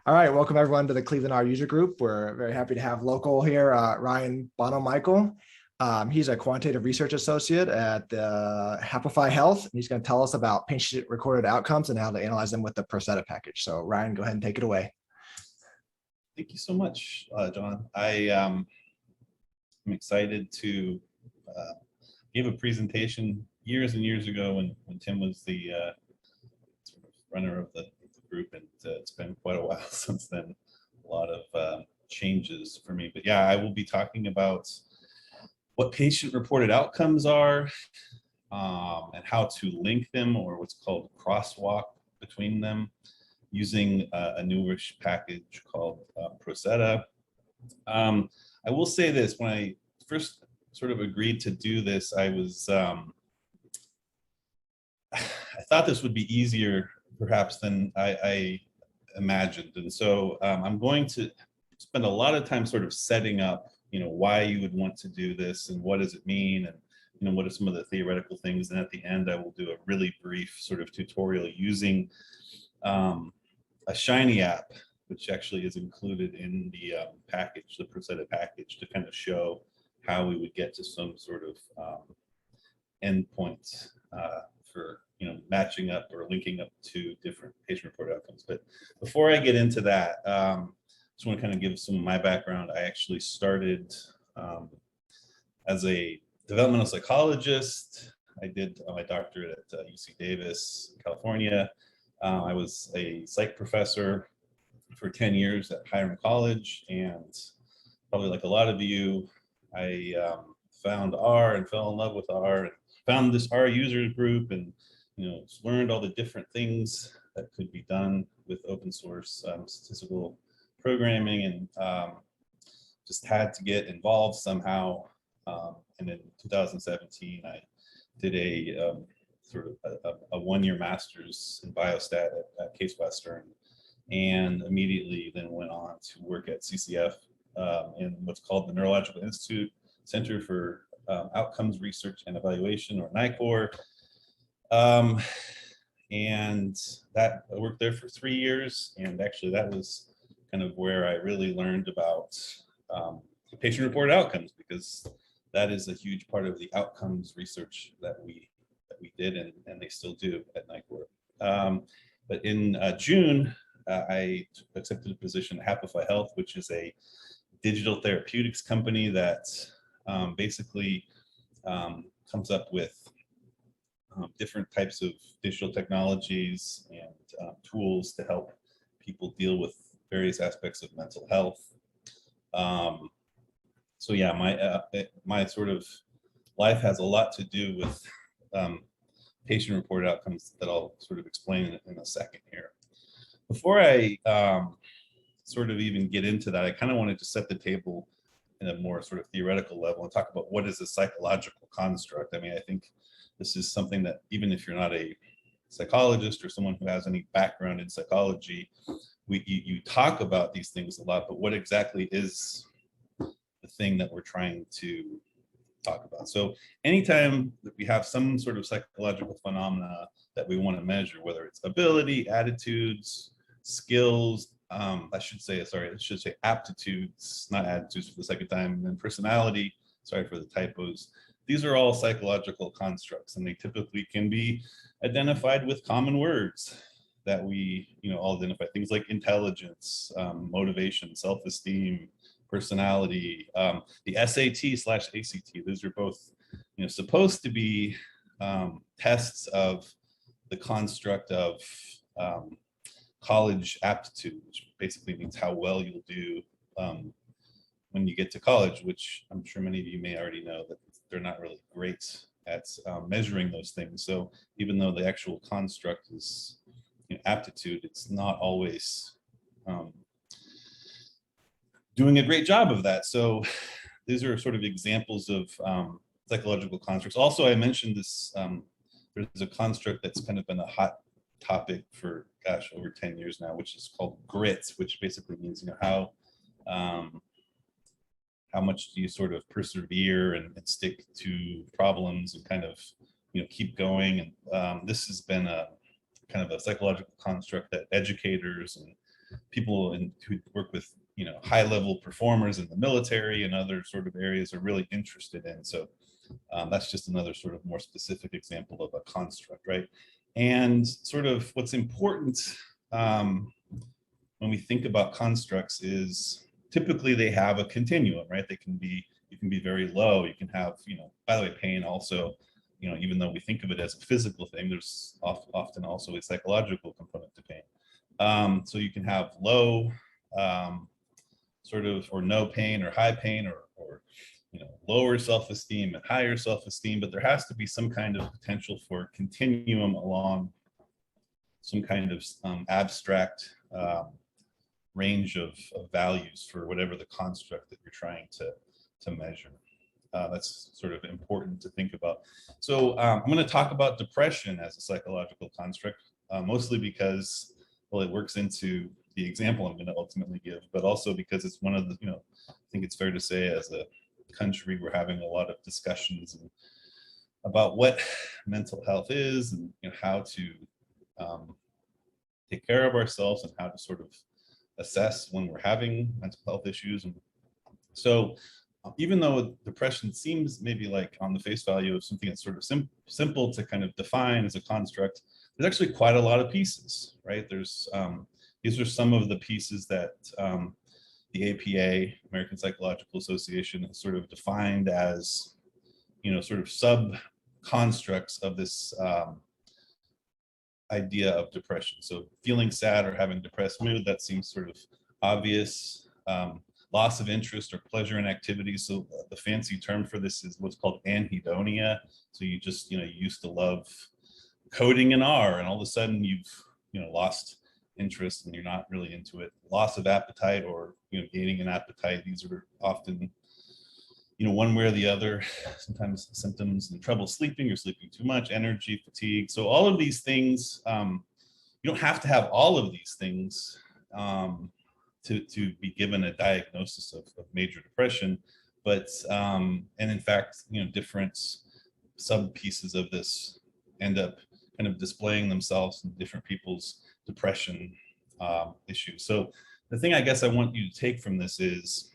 All right, welcome everyone to the Cleveland R user group. We're very happy to have local here, Ryan Honomichl. He's a quantitative research associate at the Happify Health, and he's going to tell us about patient-recorded outcomes and how to analyze them with the PROsetta package. So Ryan, go ahead and take it away. Thank you so much, John. I'm excited to give a presentation years and years ago when Tim was the sort of runner of the group, and it's been quite a while since then. A lot of changes for me, but yeah, I will be talking about what patient-reported outcomes are and how to link them, or what's called crosswalk between them, using a newish package called PROsetta. I will say this: when I first sort of agreed to do this, I was I thought this would be easier perhaps than I imagined, and so I'm going to spend a lot of time sort of setting up, why you would want to do this and what does it mean, and what are some of the theoretical things, and at the end I will do a really brief sort of tutorial using a Shiny app, which actually is included in the package, the PROsetta package, to kind of show how we would get to some sort of endpoints for matching up or linking up to different patient-reported outcomes. But before I get into that, just want to kind of give some of my background. I actually started as a developmental psychologist. I did my doctorate at UC Davis, California. I was a psych professor for 10 years at Hiram College, and probably like a lot of you, I found R and fell in love with R and found this R users group, and learned all the different things that could be done with open source statistical programming, and just had to get involved somehow. And in 2017, I did a sort of a one-year master's in biostat at Case Western, and immediately then went on to work at CCF in what's called the Neurological Institute Center for Outcomes Research and Evaluation, or NICOR. And that I worked there for 3 years, and actually that was kind of where I really learned about patient-reported outcomes, because that is a huge part of the outcomes research that we did, and they still do at NICOR. But in June, I accepted a position at Happify Health, which is a digital therapeutics company that basically comes up with different types of digital technologies and tools to help people deal with various aspects of mental health. So yeah, my sort of life has a lot to do with patient-reported outcomes that I'll sort of explain in a second here. Before I sort of even get into that, I kind of wanted to set the table in a more sort of theoretical level and talk about what is a psychological construct. I mean, I think this is something that, even if you're not a psychologist or someone who has any background in psychology, you talk about these things a lot, but what exactly is the thing that we're trying to talk about? So anytime that we have some sort of psychological phenomena that we want to measure, whether it's ability, attitudes, skills, I should say aptitudes, not attitudes for the second time, and then personality, sorry for the typos. These are all psychological constructs, and they typically can be identified with common words that we all identify. Things like intelligence, motivation, self-esteem, personality, the SAT/ACT. Those are both supposed to be tests of the construct of college aptitude, which basically means how well you'll do when you get to college, which I'm sure many of you may already know that they're not really great at measuring those things. So even though the actual construct is aptitude, it's not always doing a great job of that. So these are sort of examples of psychological constructs. Also, I mentioned this, there's a construct that's kind of been a hot topic for, gosh, over 10 years now, which is called grit, which basically means, how much do you sort of persevere and stick to problems and kind of, keep going. And this has been a kind of a psychological construct that educators and people who work with, high level performers in the military and other sort of areas are really interested in. So that's just another sort of more specific example of a construct, right? And sort of what's important when we think about constructs is typically they have a continuum, right? You can be very low. You can have, by the way, pain also, even though we think of it as a physical thing, there's often also a psychological component to pain. So you can have low sort of, or no pain or high pain, or lower self-esteem and higher self-esteem, but there has to be some kind of potential for continuum along some kind of abstract range of values for whatever the construct that you're trying to measure. That's sort of important to think about. So I'm going to talk about depression as a psychological construct, mostly because, well, it works into the example I'm going to ultimately give, but also because it's one of the, I think it's fair to say as a country, we're having a lot of discussions about what mental health is and how to take care of ourselves and how to sort of assess when we're having mental health issues. And so even though depression seems maybe like on the face value of something that's sort of simple to kind of define as a construct, there's actually quite a lot of pieces, right? There's these are some of the pieces that the APA, American Psychological Association, has sort of defined as, sort of sub-constructs of this idea of depression. So feeling sad or having depressed mood, that seems sort of obvious. Loss of interest or pleasure in activities. So the fancy term for this is what's called anhedonia. So you just, you used to love coding in R, and all of a sudden you've, lost interest and you're not really into it. Loss of appetite or, gaining an appetite. These are often, one way or the other. Sometimes symptoms and trouble sleeping, you're sleeping too much, energy, fatigue. So all of these things, you don't have to have all of these things to be given a diagnosis of major depression, but and in fact, different sub pieces of this end up kind of displaying themselves in different people's depression issues. So the thing I guess I want you to take from this is,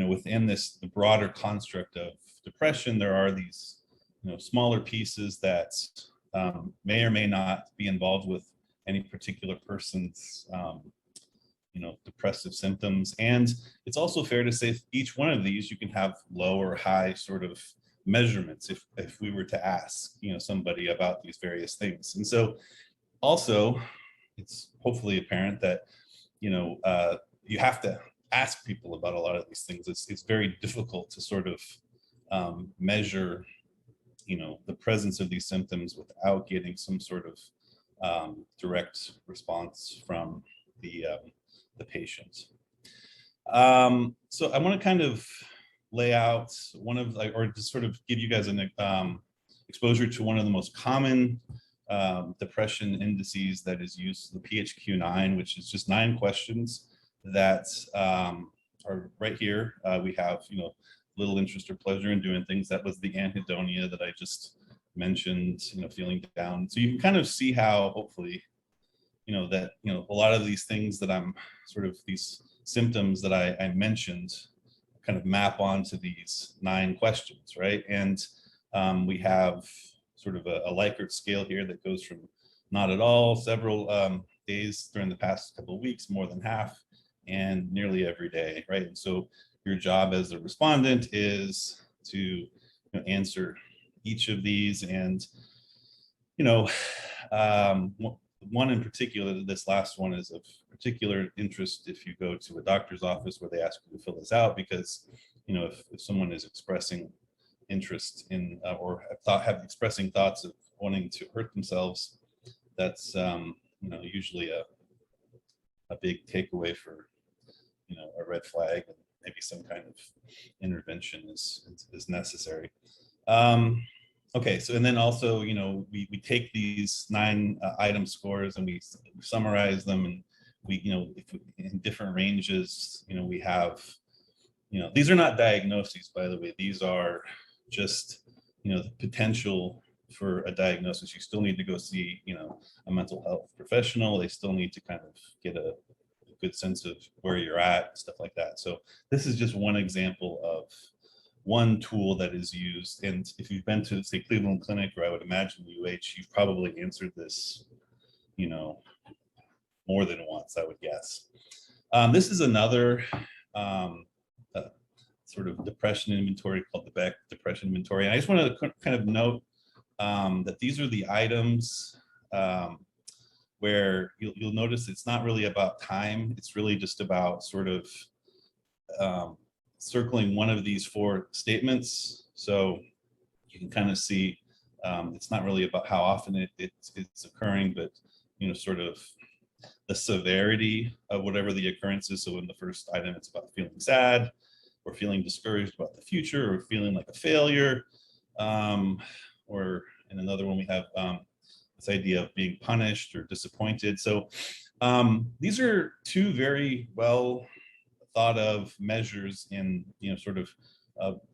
within the broader construct of depression, there are these, smaller pieces that may or may not be involved with any particular person's, depressive symptoms. And it's also fair to say each one of these, you can have low or high sort of measurements if we were to ask, somebody about these various things. And so also, it's hopefully apparent that, you have to ask people about a lot of these things. It's very difficult to sort of measure, the presence of these symptoms without getting some sort of direct response from the patient. So I want to kind of lay out or just sort of give you guys an exposure to one of the most common depression indices that is used, the PHQ-9, which is just 9 questions that are right here. We have, little interest or pleasure in doing things. That was the anhedonia that I just mentioned, feeling down. So you can kind of see how, hopefully, that, a lot of these things that I'm sort of these symptoms that I mentioned kind of map onto these 9 questions, right? And we have sort of a Likert scale here that goes from not at all, several days during the past couple of weeks, more than half, and nearly every day, right? And so your job as a respondent is to answer each of these. And, one in particular, this last one is of particular interest if you go to a doctor's office where they ask you to fill this out, because, if someone is expressing interest in or expressing thoughts of wanting to hurt themselves, that's, usually a big takeaway for, a red flag, and maybe some kind of intervention is necessary. Okay, so and then also, we take these 9 item scores and we summarize them, and we, in different ranges, we have, these are not diagnoses, by the way. These are just, the potential for a diagnosis. You still need to go see, a mental health professional. They still need to kind of get a good sense of where you're at, stuff like that. So this is just one example of one tool that is used. And if you've been to, say, Cleveland Clinic, or I would imagine UH, you've probably answered this, more than once, I would guess. This is another sort of depression inventory called the Beck Depression Inventory. And I just wanted to kind of note that these are the items where you'll notice it's not really about time. It's really just about sort of circling one of these 4 statements. So you can kind of see it's not really about how often it's occurring, but sort of the severity of whatever the occurrence is. So in the first item, it's about feeling sad, or feeling discouraged about the future, or feeling like a failure. Or in another one, we have this idea of being punished or disappointed. So these are 2 very well thought of measures in, sort of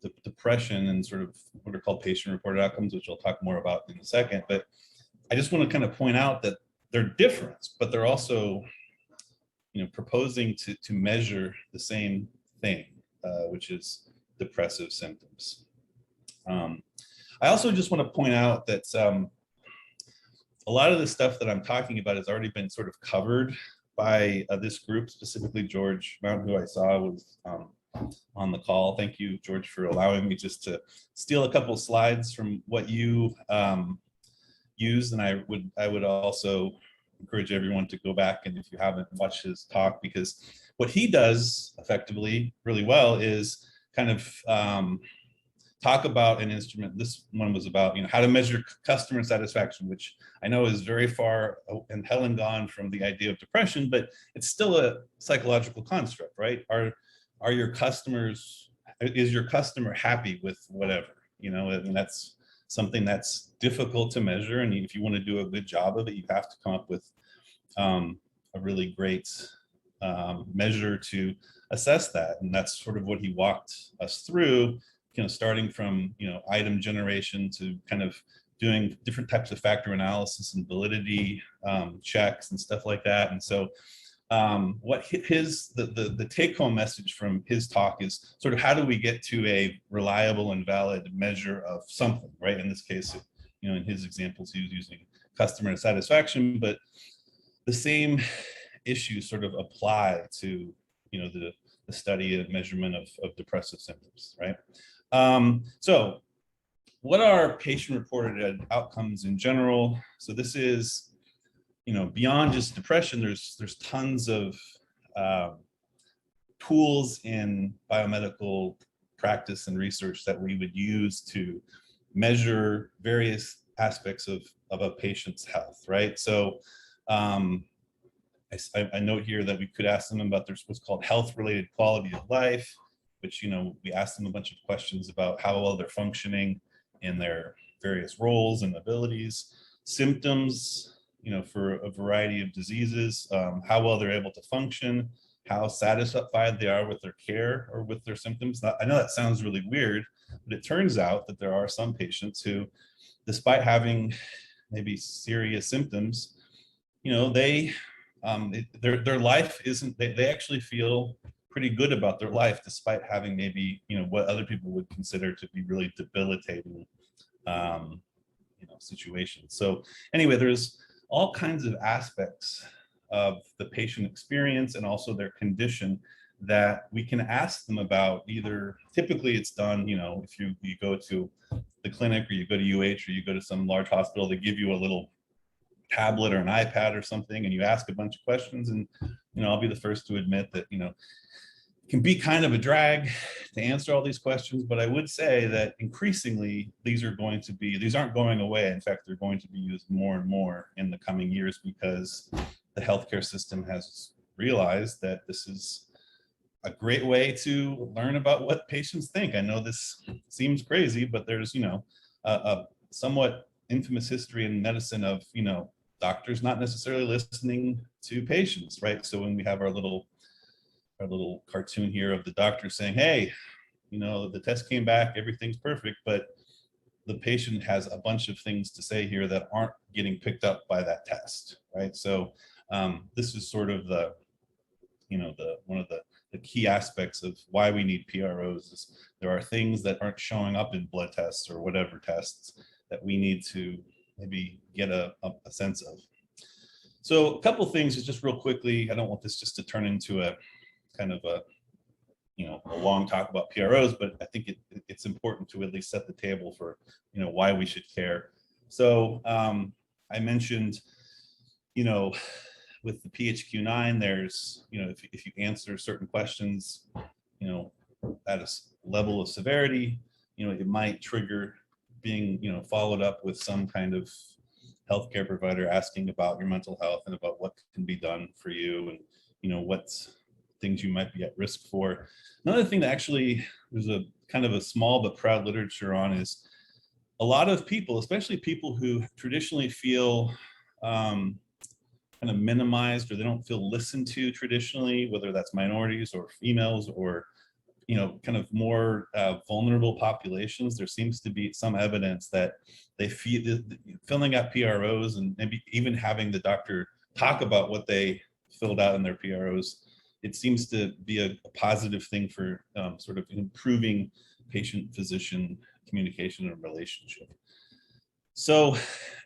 the depression and sort of what are called patient-reported outcomes, which I'll talk more about in a second. But I just want to kind of point out that they're different, but they're also, proposing to measure the same thing, which is depressive symptoms. I also just want to point out that a lot of the stuff that I'm talking about has already been sort of covered by this group, specifically George Mount, who I saw was on the call. Thank you, George, for allowing me just to steal a couple slides from what you used. And I would also encourage everyone to go back, and if you haven't, watched his talk, because what he does effectively really well is kind of talk about an instrument. This one was about how to measure customer satisfaction, which I know is very far and hell and gone from the idea of depression, but it's still a psychological construct, right? Are your customers, is your customer happy with whatever? And that's something that's difficult to measure, and if you want to do a good job of it, you have to come up with a really great measure to assess that. And that's sort of what he walked us through, starting from item generation to kind of doing different types of factor analysis and validity checks and stuff like that. And so what the take-home message from his talk is sort of how do we get to a reliable and valid measure of something, right? In this case, in his examples, he was using customer satisfaction, but the same issues sort of apply to the study and measurement of depressive symptoms, right? So what are patient-reported outcomes in general? So this is beyond just depression, there's tons of tools in biomedical practice and research that we would use to measure various aspects of a patient's health, right? So I note here that we could ask them about what's called health-related quality of life, which, we ask them a bunch of questions about how well they're functioning in their various roles and abilities. Symptoms, for a variety of diseases, how well they're able to function, how satisfied they are with their care or with their symptoms. I know that sounds really weird, but it turns out that there are some patients who, despite having maybe serious symptoms, their life isn't, they actually feel pretty good about their life, despite having maybe, what other people would consider to be really debilitating, situations. So anyway, there's all kinds of aspects of the patient experience and also their condition that we can ask them about. Either typically it's done, if you go to the clinic or you go to UH or you go to some large hospital, they give you a little tablet or an iPad or something, and you ask a bunch of questions. And I'll be the first to admit that it can be kind of a drag to answer all these questions, but I would say that increasingly these aren't going away. In fact, they're going to be used more and more in the coming years, because the healthcare system has realized that this is a great way to learn about what patients think. I know this seems crazy, but there's a somewhat infamous history in medicine of doctors not necessarily listening to patients, right? So when we have our little cartoon here of the doctor saying, hey, the test came back, everything's perfect, but the patient has a bunch of things to say here that aren't getting picked up by that test, right? So this is sort of the, one of the key aspects of why we need PROs is there are things that aren't showing up in blood tests or whatever tests that we need to maybe get a sense of. So a couple things just real quickly. I don't want this just to turn into a kind of a long talk about PROs, but I think it's important to at least set the table for, why we should care. So I mentioned, with the PHQ-9, there's, if you answer certain questions, at a level of severity, it might trigger being, followed up with some kind of healthcare provider asking about your mental health and about what can be done for you and, what things you might be at risk for. Another thing that actually there's a kind of a small but proud literature on is a lot of people, especially people who traditionally feel kind of minimized or they don't feel listened to traditionally, whether that's minorities or females or kind of more vulnerable populations. There seems to be some evidence that they feel filling out PROs and maybe even having the doctor talk about what they filled out in their PROs, it seems to be a positive thing for sort of improving patient-physician communication and relationship. So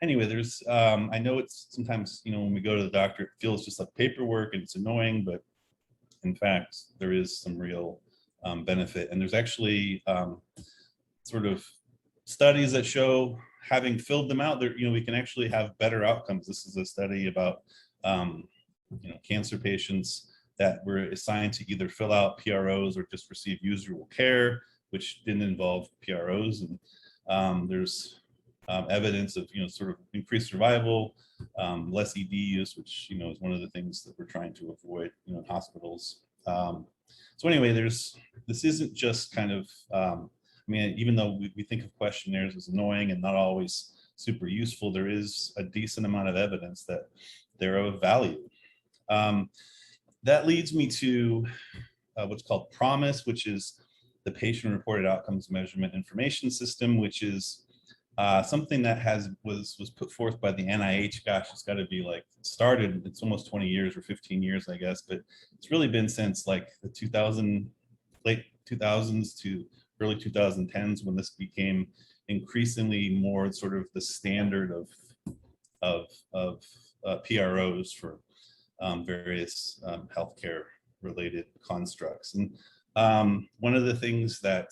anyway, there's, I know it's sometimes, when we go to the doctor, it feels just like paperwork and it's annoying, but in fact, there is some real benefit. And there's actually sort of studies that show having filled them out there, we can actually have better outcomes. This is a study about, cancer patients that were assigned to either fill out PROs or just receive usual care, which didn't involve PROs. And there's evidence of, sort of increased survival, less ED use, which, is one of the things that we're trying to avoid, in hospitals. So anyway, this isn't just kind of, even though we think of questionnaires as annoying and not always super useful, there is a decent amount of evidence that they're of value. That leads me to what's called PROMIS, which is the Patient-Reported Outcomes Measurement Information System, which is something that was put forth by the NIH. Gosh, it's got to be like started. It's almost 20 years or 15 years, I guess, but it's really been since like the late 2000s to early 2010s when this became increasingly more sort of the standard of PROs for various healthcare related constructs. And one of the things that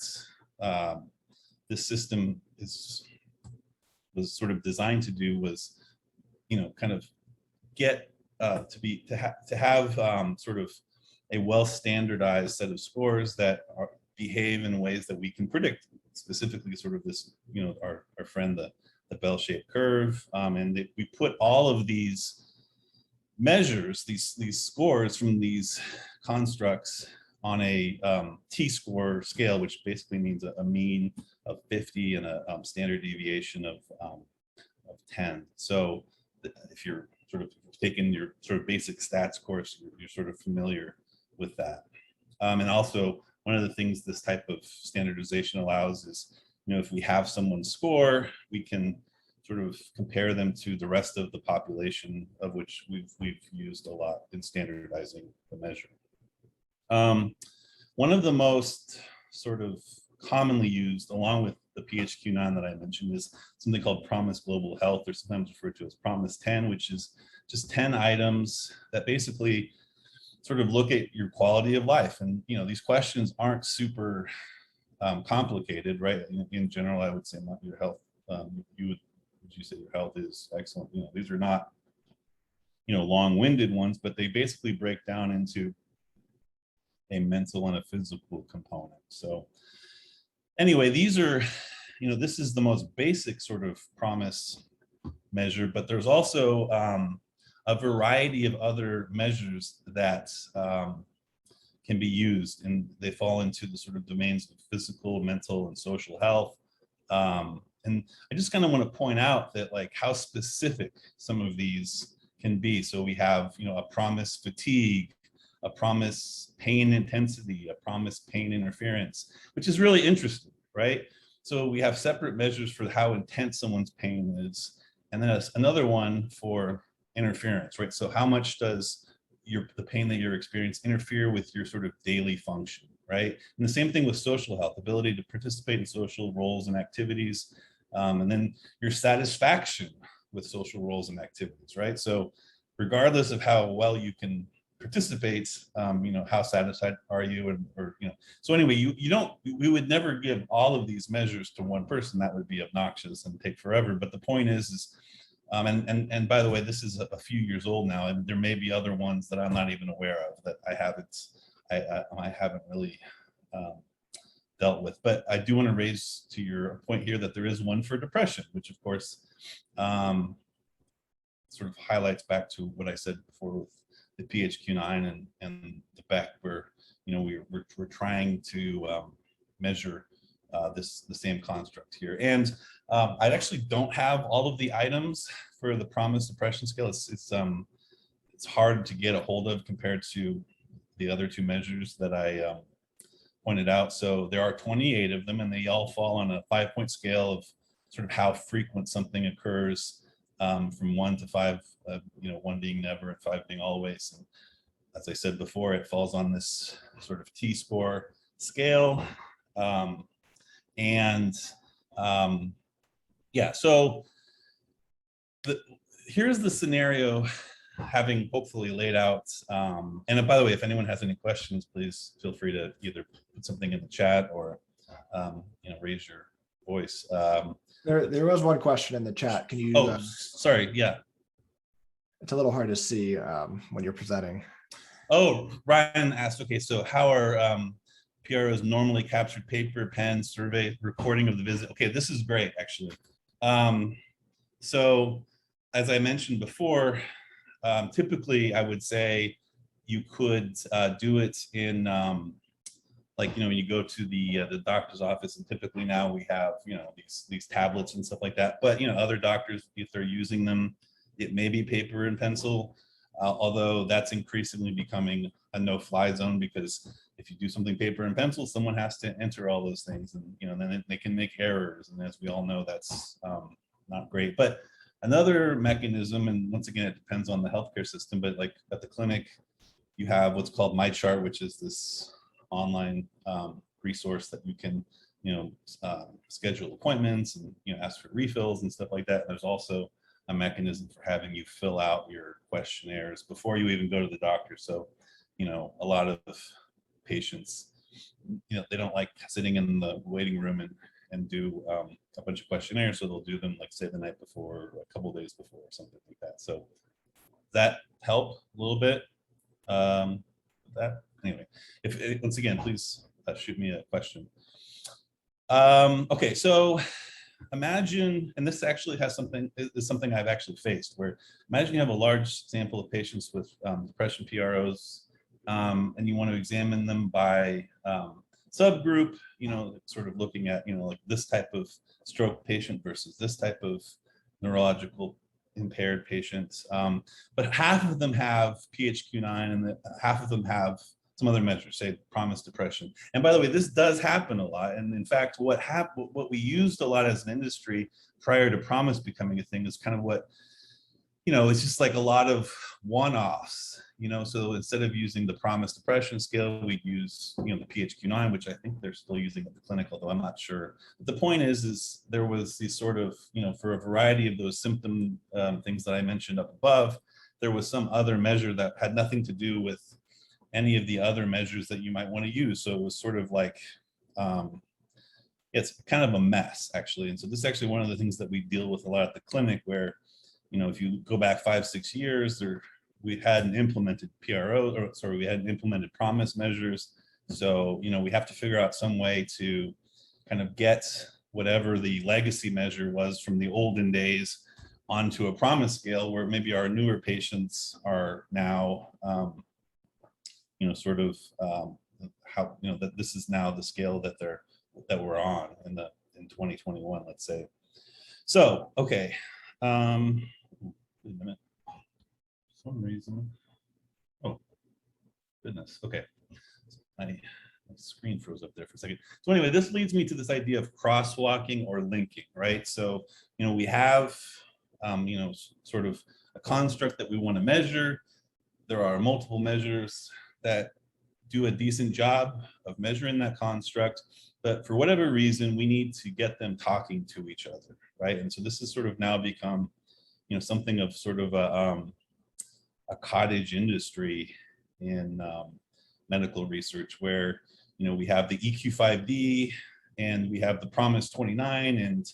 this system was sort of designed to do was, kind of get to have sort of a well standardized set of scores that behave in ways that we can predict, specifically sort of this, our friend, the bell-shaped curve. And we put all of these measures, these scores from these constructs on a T-score scale, which basically means a mean of 50 and a standard deviation of 10. So if you're sort of taking your sort of basic stats course, you're sort of familiar with that. And also one of the things this type of standardization allows is, if we have someone score, we can sort of compare them to the rest of the population, of which we've used a lot in standardizing the measure. One of the most sort of commonly used, along with the PHQ-9 that I mentioned, is something called PROMIS Global Health, or sometimes referred to as PROMIS 10, which is just 10 items that basically sort of look at your quality of life. And these questions aren't super complicated, right? In general, I would say not your health. Would you say your health is excellent? These are not long-winded ones, but they basically break down into a mental and a physical component. So anyway, these are, this is the most basic sort of PROMIS measure, but there's also a variety of other measures that can be used, and they fall into the sort of domains of physical, mental, and social health. And I just kind of want to point out that like how specific some of these can be. So we have, a PROMIS fatigue, a PROMIS pain intensity, a PROMIS pain interference, which is really interesting, right? So we have separate measures for how intense someone's pain is, and then another one for interference, right? So how much does the pain that you're experiencing interfere with your sort of daily function, right? And the same thing with social health, ability to participate in social roles and activities, and then your satisfaction with social roles and activities, right? So regardless of how well you can participate, how satisfied are you, so anyway, we would never give all of these measures to one person. That would be obnoxious and take forever. But the point is and by the way, this is a few years old now, and there may be other ones that I'm not even aware of that I haven't really dealt with. But I do want to raise to your point here that there is one for depression, which of course sort of highlights back to what I said before with the PHQ-9 and the Beck, where we're trying to measure the same construct here. And I actually don't have all of the items for the PROMIS depression scale. It's hard to get a hold of compared to the other two measures that I pointed out. So there are 28 of them, and they all fall on a 5-point scale of sort of how frequent something occurs, from 1 to 5, 1 being never and 5 being always. And as I said before, it falls on this sort of T-score scale. So here's the scenario, having hopefully laid out, and by the way, if anyone has any questions, please feel free to either put something in the chat or raise your voice. There was one question in the chat. Can you? Sorry. Yeah. It's a little hard to see when you're presenting. Oh, Ryan asked, okay, so how are PROs normally captured? Paper, pen, survey, recording of the visit? Okay, this is great, actually. So as I mentioned before, typically I would say you could do it in when you go to the doctor's office, and typically now we have these tablets and stuff like that. But other doctors, if they're using them, it may be paper and pencil, although that's increasingly becoming a no-fly zone, because if you do something paper and pencil, someone has to enter all those things, and then they can make errors, and as we all know, that's not great. But another mechanism, and once again, it depends on the healthcare system, but like at the clinic, you have what's called MyChart, which is this online resource that you can schedule appointments and ask for refills and stuff like that. And there's also a mechanism for having you fill out your questionnaires before you even go to the doctor. So a lot of patients, they don't like sitting in the waiting room and do a bunch of questionnaires, so they'll do them, like, say, the night before or a couple of days before or something like that. So that help a little bit. Anyway, if once again, please shoot me a question. Okay, so imagine, and this actually is something I've actually faced, where imagine you have a large sample of patients with depression PROs, and you want to examine them by subgroup, sort of looking at, like this type of stroke patient versus this type of neurological impaired patients. But half of them have PHQ-9 and half of them have some other measures, say PROMIS depression. And by the way, this does happen a lot. And in fact, what we used a lot as an industry prior to PROMIS becoming a thing is kind of what, it's just like a lot of one-offs, so instead of using the PROMIS depression scale, we'd use, the PHQ-9, which I think they're still using at the clinic, although I'm not sure. But the point is there was these sort of, for a variety of those symptom things that I mentioned up above, there was some other measure that had nothing to do with any of the other measures that you might want to use. So it was sort of like, it's kind of a mess, actually. And so this is actually one of the things that we deal with a lot at the clinic, where, if you go back 5-6 years, we hadn't implemented we hadn't implemented PROMIS measures. So, we have to figure out some way to kind of get whatever the legacy measure was from the olden days onto a PROMIS scale, where maybe our newer patients are now, sort of how, that this is now the scale that we're on in 2021, let's say. So, okay. Wait a minute. For some reason. Oh, goodness. Okay. My screen froze up there for a second. So anyway, this leads me to this idea of crosswalking or linking, right? So, we have, sort of a construct that we want to measure. There are multiple measures that do a decent job of measuring that construct, but for whatever reason, we need to get them talking to each other, right? And so this has sort of now become, something of sort of a cottage industry in medical research, where we have the EQ5D and we have the PROMIS 29, and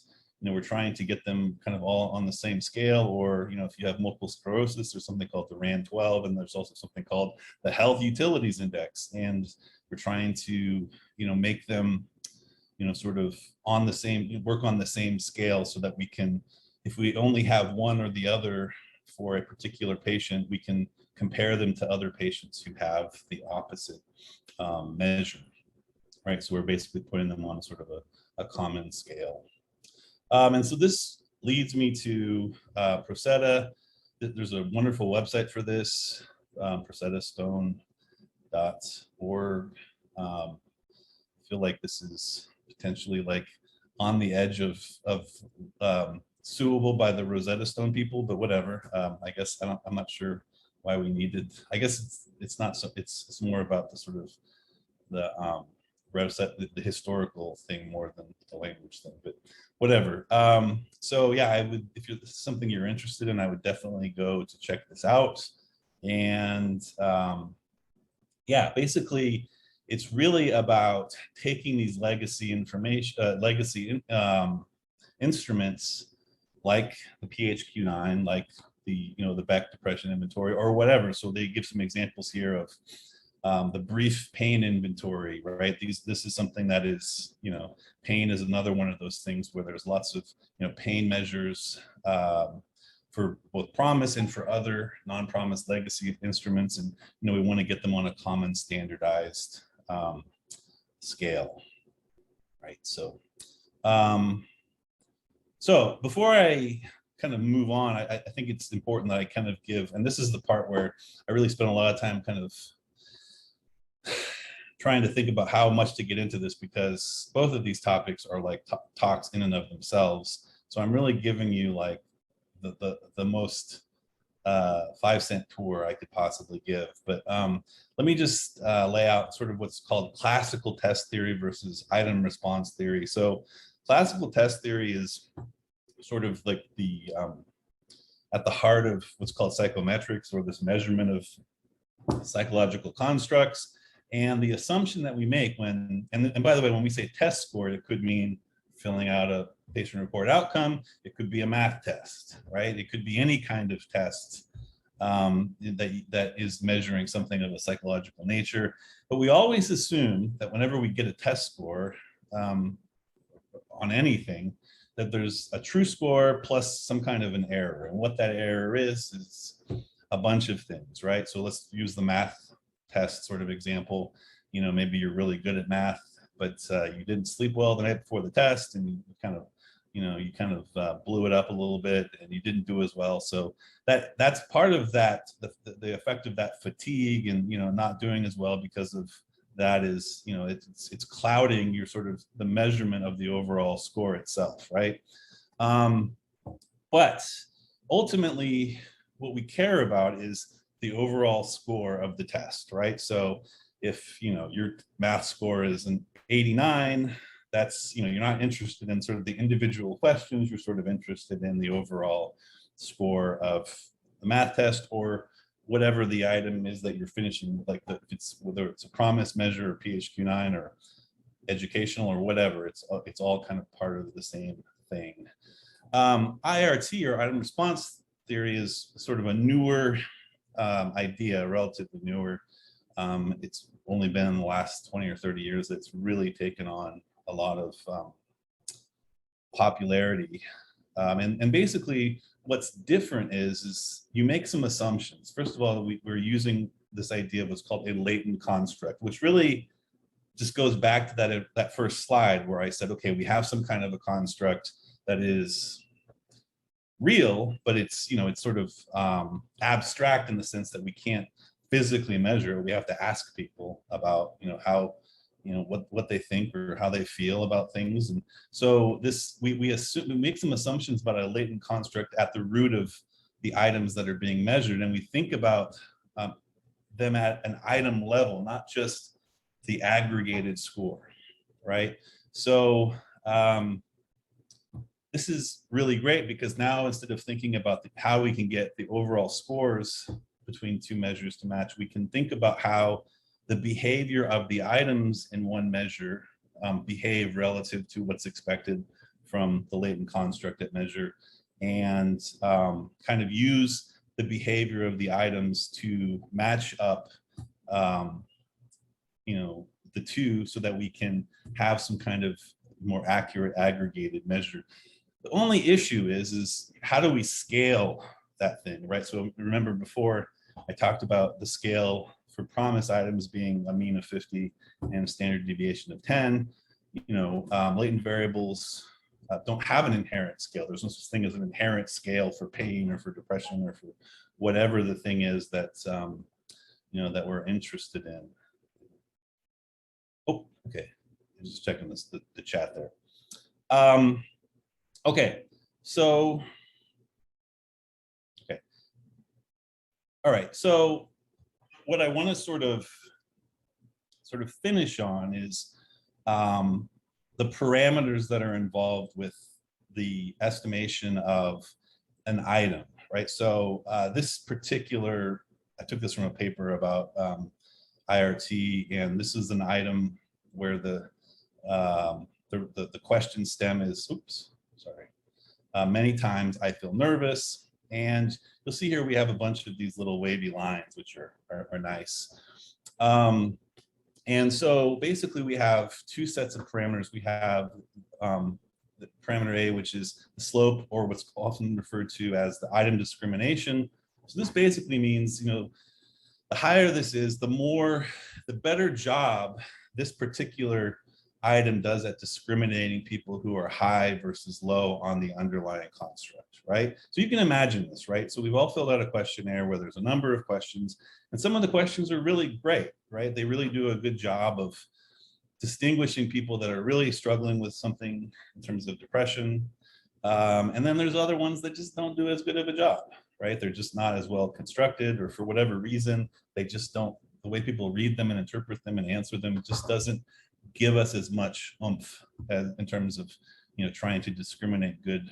we're trying to get them kind of all on the same scale. Or if you have multiple sclerosis, there's something called the RAND-12, and there's also something called the Health Utilities Index, and we're trying to make them sort of on the same, work on the same scale, so that we can, if we only have one or the other for a particular patient, we can compare them to other patients who have the opposite measure, right? So we're basically putting them on sort of a common scale. And so this leads me to PROsetta. There's a wonderful website for this, prosettastone.org. I feel like this is potentially like on the edge of suable by the Rosetta Stone people, but whatever. I guess I'm not sure why we needed. I guess it's not so. It's more about the sort of the the historical thing more than the language thing, but whatever. So yeah, I would, if this is something you're interested in, I would definitely go to check this out. And yeah, basically, it's really about taking these legacy information, instruments like the PHQ-9, like the the Beck depression inventory or whatever. So they give some examples here of the brief pain inventory, right? This is something that is, pain is another one of those things where there's lots of, pain measures for both PROMIS and for other non-PROMIS legacy instruments. And, we want to get them on a common standardized scale, right? So, so before I kind of move on, I think it's important that I kind of give, and this is the part where I really spent a lot of time kind of trying to think about how much to get into this, because both of these topics are like talks in and of themselves. So I'm really giving you like the most 5-cent tour I could possibly give. But let me just lay out sort of what's called classical test theory versus item response theory. So classical test theory is sort of like the at the heart of what's called psychometrics, or this measurement of psychological constructs. And the assumption that we make when, and by the way, when we say test score, it could mean filling out a patient reported outcome. It could be a math test, right? It could be any kind of test that is measuring something of a psychological nature. But we always assume that whenever we get a test score on anything, that there's a true score plus some kind of an error. And what that error is a bunch of things, right? So let's use the math test sort of example. Maybe you're really good at math, but you didn't sleep well the night before the test, and you kind of blew it up a little bit, and you didn't do as well. So that's part of that, the effect of that fatigue and not doing as well because of that is it's clouding your sort of the measurement of the overall score itself, right? But ultimately, what we care about is the overall score of the test, right? So if your math score is an 89, that's you're not interested in sort of the individual questions, you're sort of interested in the overall score of the math test, or whatever the item is that you're finishing, like whether it's a PROMIS measure or PHQ-9 or educational or whatever, it's all kind of part of the same thing. IRT, or item response theory, is sort of a newer idea, relatively newer. It's only been in the last 20 or 30 years that's really taken on a lot of popularity. And basically what's different is you make some assumptions. First of all, we're using this idea of what's called a latent construct, which really just goes back to that first slide where I said, okay, we have some kind of a construct that is real, but it's it's sort of abstract in the sense that we can't physically measure. We have to ask people about how what they think or how they feel about things. And so this, we assume, we make some assumptions about a latent construct at the root of the items that are being measured. And we think about them at an item level, not just the aggregated score, right? So this is really great because now instead of thinking about how we can get the overall scores between two measures to match, we can think about how the behavior of the items in one measure behave relative to what's expected from the latent construct at measure, and kind of use the behavior of the items to match up the two so that we can have some kind of more accurate aggregated measure. The only issue is how do we scale that thing, right? So remember before I talked about the scale for PROMIS items being a mean of 50 and a standard deviation of 10. Latent variables don't have an inherent scale. There's no such thing as an inherent scale for pain or for depression or for whatever the thing is that that we're interested in. Oh, okay. I'm just checking the chat there. Okay, so okay. All right, so what I want to sort of finish on is the parameters that are involved with the estimation of an item, right? So this particular, I took this from a paper about IRT, and this is an item where the question stem is, oops, sorry. Many times I feel nervous, and you'll see here we have a bunch of these little wavy lines, which are nice. And so basically we have two sets of parameters. We have the parameter A, which is the slope, or what's often referred to as the item discrimination. So this basically means, the higher this is, the better job this particular item does at discriminating people who are high versus low on the underlying construct, right? So you can imagine this, right? So we've all filled out a questionnaire where there's a number of questions, and some of the questions are really great, right? They really do a good job of distinguishing people that are really struggling with something in terms of depression. And then there's other ones that just don't do as good of a job, right? They're just not as well constructed, or for whatever reason, they just don't, the way people read them and interpret them and answer them, it just doesn't give us as much oomph in terms of trying to discriminate good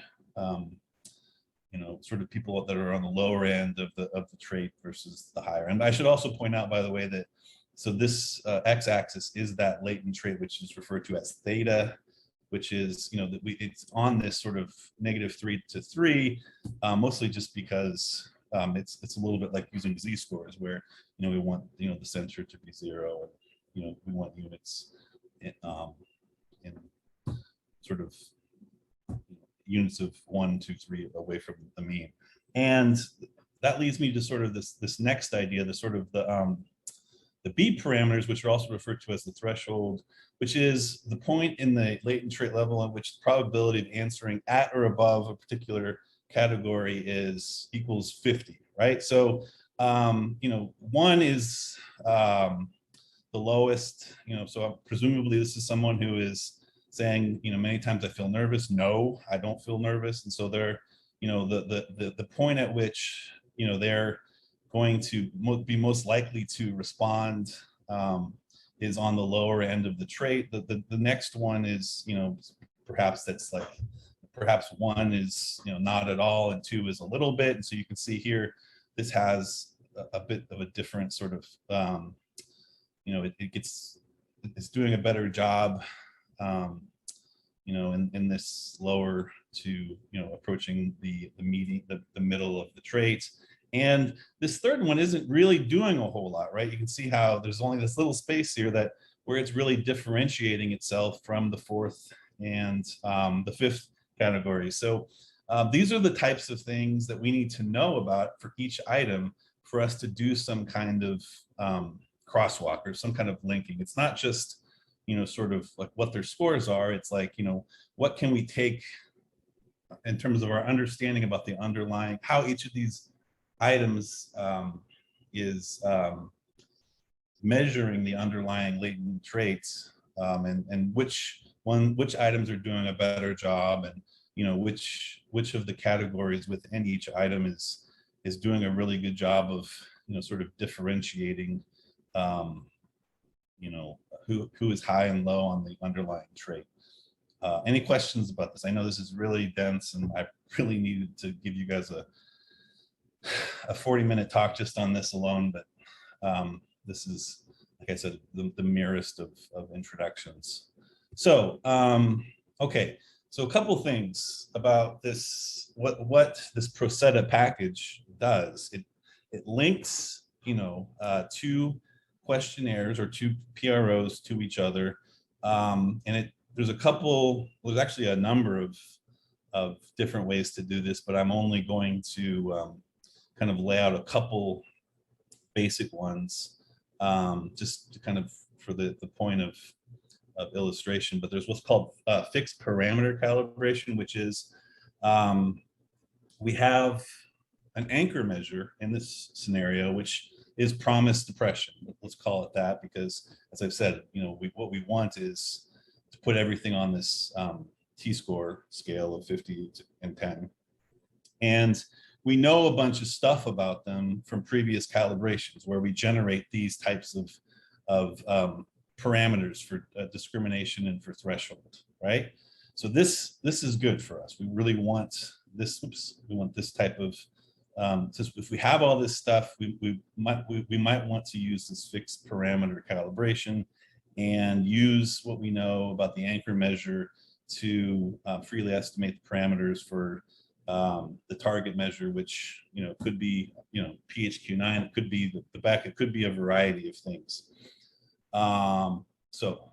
sort of people that are on the lower end of the trait versus the higher. And I should also point out, by the way, that so this x-axis is that latent trait, which is referred to as theta, which is that it's on this sort of -3 to 3, mostly just because it's a little bit like using z-scores, where we want the center to be 0, and we want units in sort of units of 1, 2, 3 away from the mean. And that leads me to sort of this next idea, the sort of the B parameters, which are also referred to as the threshold, which is the point in the latent trait level at which the probability of answering at or above a particular category equals 50, right? So 1 is the lowest, so presumably this is someone who is saying, many times I feel nervous. No, I don't feel nervous. And so they're, the point at which, they're going to be most likely to respond is on the lower end of the trait. The next one is, perhaps that's like, perhaps 1 is, not at all, and 2 is a little bit. And so you can see here, this has a bit of a different sort of, it's doing a better job, in this lower to, approaching the median, the middle of the trait. And this third one isn't really doing a whole lot, right? You can see how there's only this little space here where it's really differentiating itself from the 4th and the 5th category. So these are the types of things that we need to know about for each item for us to do some kind of crosswalk or some kind of linking. It's not just, sort of like what their scores are. It's like, what can we take in terms of our understanding about the underlying, how each of these items is measuring the underlying latent traits and which items are doing a better job, and which of the categories within each item is doing a really good job of sort of differentiating who is high and low on the underlying trait. Any questions about this? I know this is really dense, and I really needed to give you guys a 40-minute talk just on this alone, but this is, like I said, the merest of introductions. So, okay, so a couple things about this, what this PROsetta package does. It links, two questionnaires or two PROs to each other, and there's actually a number of different ways to do this, but I'm only going to kind of lay out a couple basic ones, just to kind of for the point of illustration. But there's what's called fixed parameter calibration, which is we have an anchor measure in this scenario, which is PROMIS depression. Let's call it that, because as I've said, what we want is to put everything on this T-score scale of 50 and 10. And we know a bunch of stuff about them from previous calibrations where we generate these types of parameters for discrimination and for threshold, right? So this is good for us. We really want this. We want this type of. If we have all this stuff, we might want to use this fixed parameter calibration and use what we know about the anchor measure to freely estimate the parameters for the target measure, which could be PHQ-9, it could be the back, it could be a variety of things. So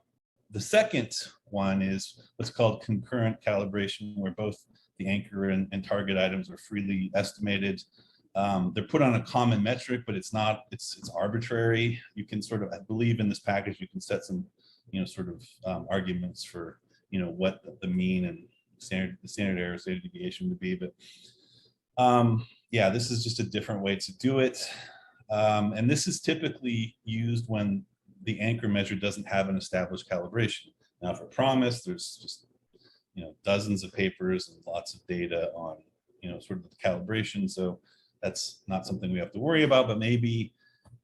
the second one is what's called concurrent calibration, where both the anchor and target items are freely estimated. They're put on a common metric, but it's arbitrary. You can sort of, I believe in this package, you can set some, sort of arguments for, what the mean and standard error, standard deviation would be. But yeah, this is just a different way to do it. And this is typically used when the anchor measure doesn't have an established calibration. Now for PROMIS, there's just dozens of papers and lots of data on sort of the calibration, so that's not something we have to worry about. But maybe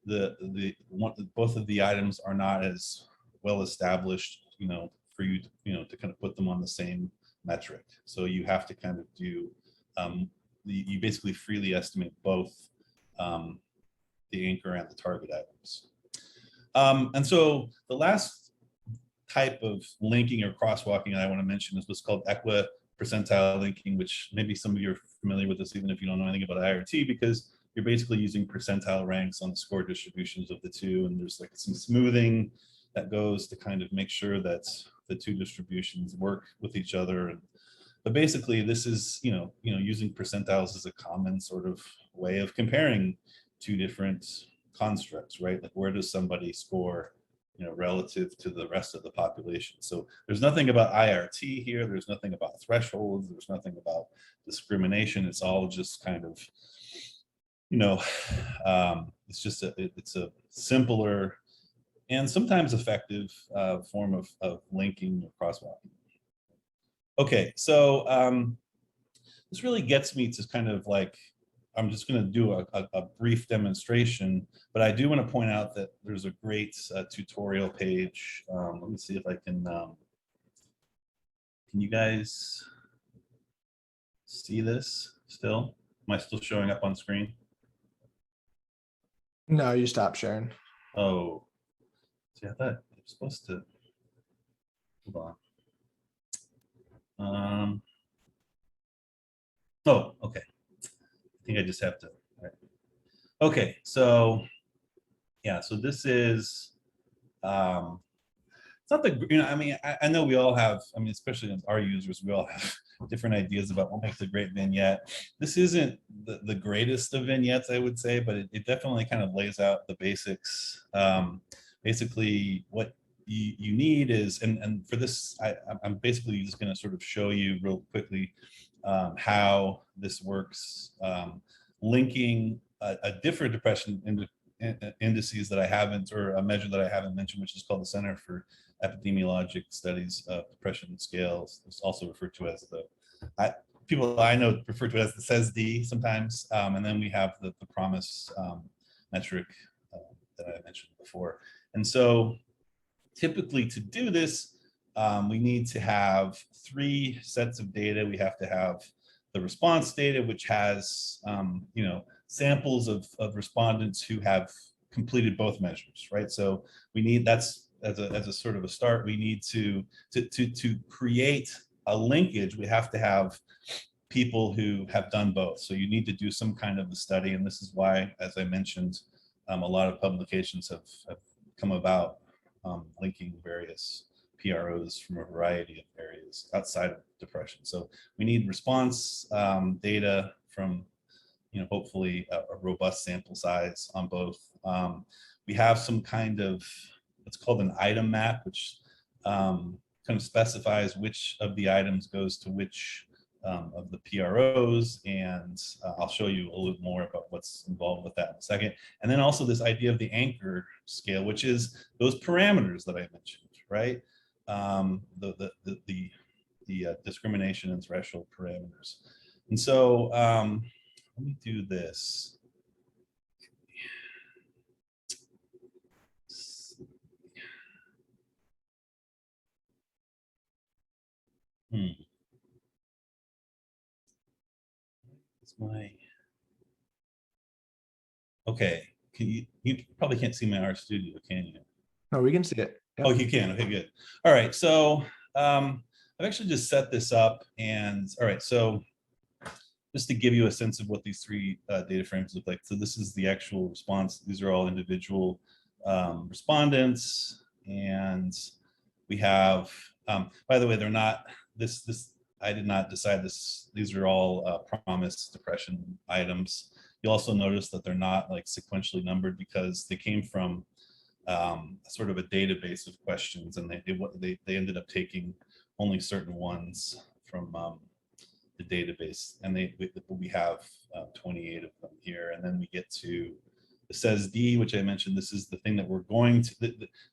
both of the items are not as well established for you to kind of put them on the same metric, so you have to kind of do you basically freely estimate both the anchor and the target items. And so the last type of linking or crosswalking I want to mention is what's called Equi percentile linking, which maybe some of you are familiar with this even if you don't know anything about IRT, because you're basically using percentile ranks on the score distributions of the two, and there's like some smoothing that goes to kind of make sure that the two distributions work with each other. But basically this is using percentiles as a common sort of way of comparing two different constructs, right? Like where does somebody score relative to the rest of the population? So there's nothing about IRT here, there's nothing about thresholds, there's nothing about discrimination. It's all just kind of it's a simpler and sometimes effective form of linking or crosswalking. Okay, so this really gets me to kind of like, I'm just going to do a brief demonstration, but I do want to point out that there's a great tutorial page. Let me see if I can you guys see this still? Am I still showing up on screen? No, you stopped sharing. Oh, see, I thought I was supposed to, hold on. Oh, okay. I think I just have to, all right. Okay, so yeah, so this is, it's not the, I mean, I know we all have, I mean, especially our users, we all have different ideas about what makes a great vignette. This isn't the greatest of vignettes, I would say, but it definitely kind of lays out the basics. Basically, what you need is, and for this, I'm basically just going to sort of show you real quickly how this works, linking a different depression indices that I haven't, or a measure that I haven't mentioned, which is called the Center for Epidemiologic Studies of Depression Scales. It's also referred to as the, people I know refer to it as the CES-D sometimes. And then we have the PROMIS metric that I mentioned before. And so typically to do this, we need to have 3 sets of data. We have to have the response data, which has samples of respondents who have completed both measures, right? So we need, that's as a sort of a start, we need to create a linkage. We have to have people who have done both. So you need to do some kind of a study, and this is why, as I mentioned, a lot of publications have come about linking various PROs from a variety of areas outside of depression. So we need response data from, hopefully a robust sample size on both. We have some kind of what's called an item map, which kind of specifies which of the items goes to which of the PROs, and I'll show you a little more about what's involved with that in a second. And then also this idea of the anchor scale, which is those parameters that I mentioned, right? The discrimination and threshold parameters. And so let me do this. Okay, you probably can't see my RStudio, can you? No, we can see it. Yep. Oh, you can. Okay, good. All right, so I've actually just set this up, and all right, so just to give you a sense of what these 3 data frames look like. So this is the actual response. These are all individual respondents, and we have, by the way, they're not, I did not decide this. These are all PROMIS depression items. You'll also notice that they're not like sequentially numbered because they came from sort of a database of questions, and they ended up taking only certain ones from the database, and we have 28 of them here. And then we get to the CES-D, which I mentioned. This is the thing that we're going to,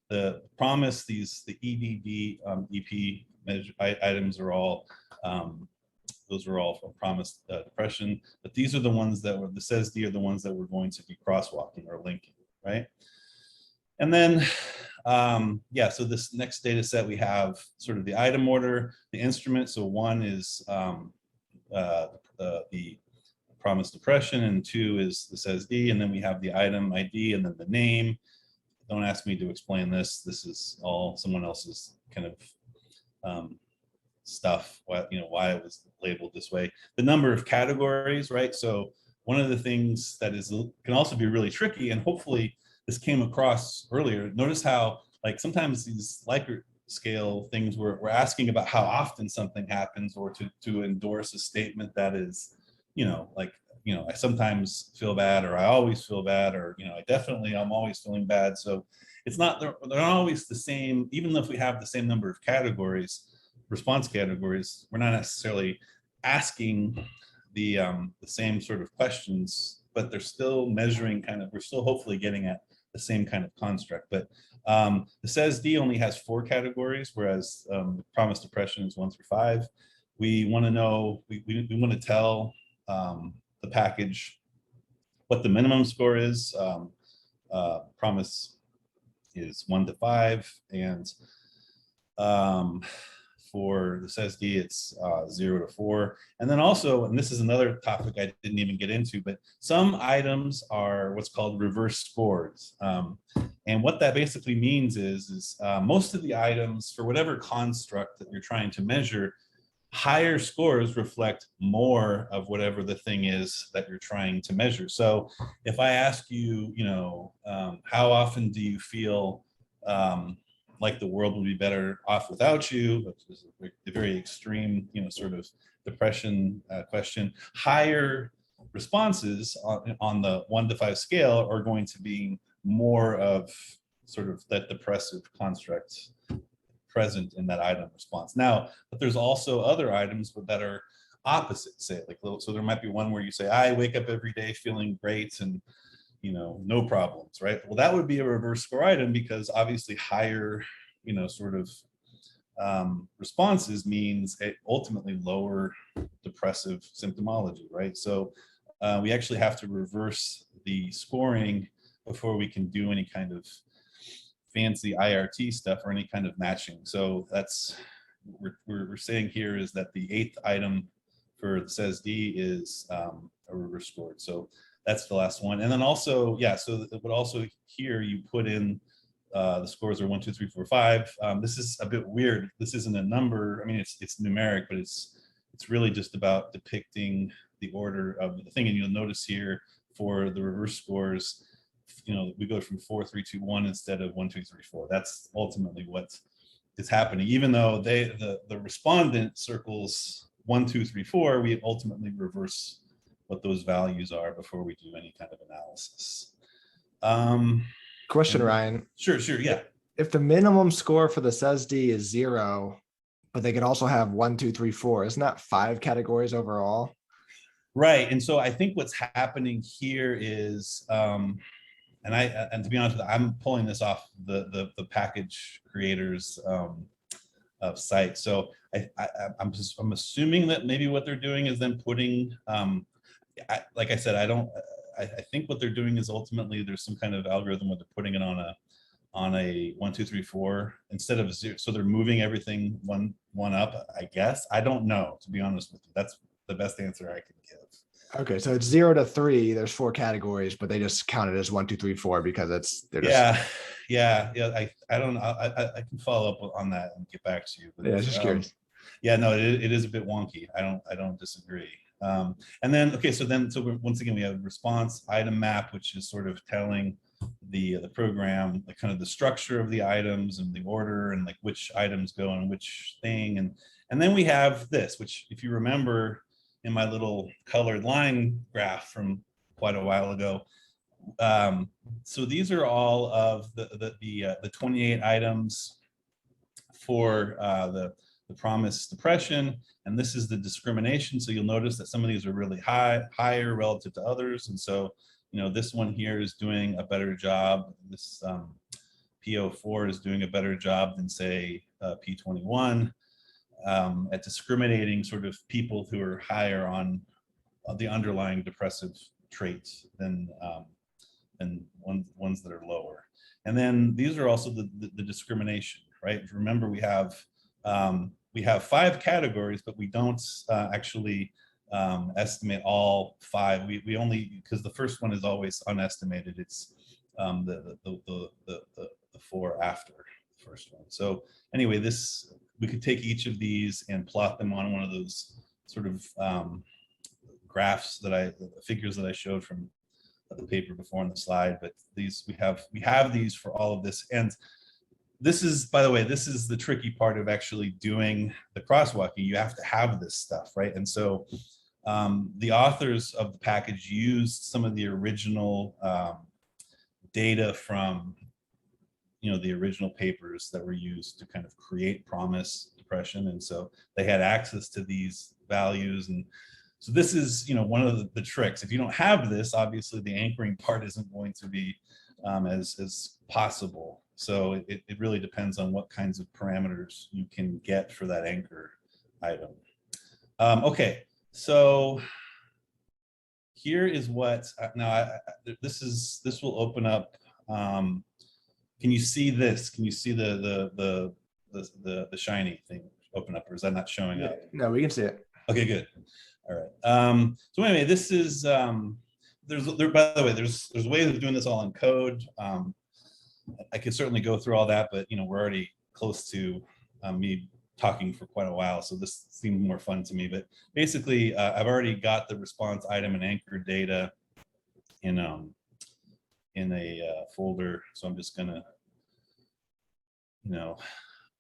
the PROMIS, the EDD, EP measure items are all, those are all from PROMIS depression, but these are the ones that were, the CES-D are the ones that we're going to be crosswalking or linking, right? And then, yeah, so this next data set, we have sort of the item order, the instrument. So 1 is the PROMIS depression, and 2 is the CES-D, and then we have the item ID and then the name. Don't ask me to explain this. This is all someone else's kind of stuff, why it was labeled this way. The number of categories, right? So one of the things that can also be really tricky, and hopefully this came across earlier. Notice how like sometimes these Likert scale things we're asking about how often something happens, or to endorse a statement that is, I sometimes feel bad, or I always feel bad, or I'm always feeling bad. So it's not, they're not always the same. Even if we have the same number of categories, response categories, we're not necessarily asking the same sort of questions, but they're still measuring we're still hopefully getting at the same kind of construct. But the CES-D only has 4 categories, whereas PROMIS depression is 1 through 5. We want to know, we want to tell the package what the minimum score is. PROMIS is 1 to 5, and for the CES-D, it's 0 to 4. And then also, and this is another topic I didn't even get into, but some items are what's called reverse scores. And what that basically means is most of the items, for whatever construct that you're trying to measure, higher scores reflect more of whatever the thing is that you're trying to measure. So if I ask you, how often do you feel like the world would be better off without you, which is a very extreme, sort of depression question, higher responses on the 1 to 5 scale are going to be more of sort of that depressive construct present in that item response. Now, but there's also other items that are opposite, say, like, so there might be one where you say, I wake up every day feeling great, and no problems, right? Well, that would be a reverse score item, because obviously higher, sort of responses means ultimately lower depressive symptomology, right? So we actually have to reverse the scoring before we can do any kind of fancy IRT stuff or any kind of matching. So that's we're saying here is that the 8th item for the CES-D is a reverse scored. So that's the last one. And then also, so but also here you put in the scores are 1, 2, 3, 4, 5. This is a bit weird. This isn't a number. I mean, it's numeric, but it's really just about depicting the order of the thing. And you'll notice here for the reverse scores, we go from 4, 3, 2, 1 instead of 1, 2, 3, 4. That's ultimately what is happening. Even though the respondent circles 1, 2, 3, 4, we ultimately reverse what those values are before we do any kind of analysis. Question, Ryan. Sure, yeah. If the minimum score for the CES-D is 0, but they could also have 1, 2, 3, 4, isn't that 5 categories overall? Right. And so I think what's happening here is, and to be honest with you, I'm pulling this off the package creators site. So I'm assuming that maybe what they're doing is then putting, like I said, I think what they're doing is ultimately there's some kind of algorithm where they're putting it on a 1, 2, 3, 4 instead of 0. So they're moving everything one up, I guess. I don't know, to be honest with you. That's the best answer I can give. Okay, so it's 0 to 3. There's 4 categories, but they just count it as 1, 2, 3, 4 because they're just. Yeah. I don't know. I can follow up on that and get back to you. But yeah, just curious. Yeah, no, it is a bit wonky. I don't disagree. And then so once again we have a response item map, which is sort of telling the program like kind of the structure of the items and the order and like which items go in which thing, and then we have this, which if you remember in my little colored line graph from quite a while ago. So these are all of the 28 items for the PROMIS depression, and this is the discrimination. So you'll notice that some of these are really higher relative to others, and so this one here is doing a better job. This P04 is doing a better job than say P21 at discriminating sort of people who are higher on the underlying depressive traits than ones that are lower. And then these are also the discrimination, right? Remember, we have 5 categories, but we don't actually estimate all 5. We only, because the first one is always unestimated. It's the 4 after the first one. So anyway, we could take each of these and plot them on one of those sort of graphs figures that I showed from the paper before on the slide. But these we have these for all of this. And this is, by the way, this is the tricky part of actually doing the crosswalking. You have to have this stuff, right? And so the authors of the package used some of the original data from the original papers that were used to kind of create PROMIS depression, and so they had access to these values. And so this is one of the tricks. If you don't have this, obviously the anchoring part isn't going to be as possible. So it really depends on what kinds of parameters you can get for that anchor item. Okay, so here is what now this will open up. Can you see this? Can you see the shiny thing open up, or is that not showing up? No, we can see it. Okay, good. All right. So anyway, this is by the way, there's ways of doing this all in code. I could certainly go through all that, but we're already close to me talking for quite a while, so this seemed more fun to me. But basically, I've already got the response item and anchor data in a folder, so I'm just gonna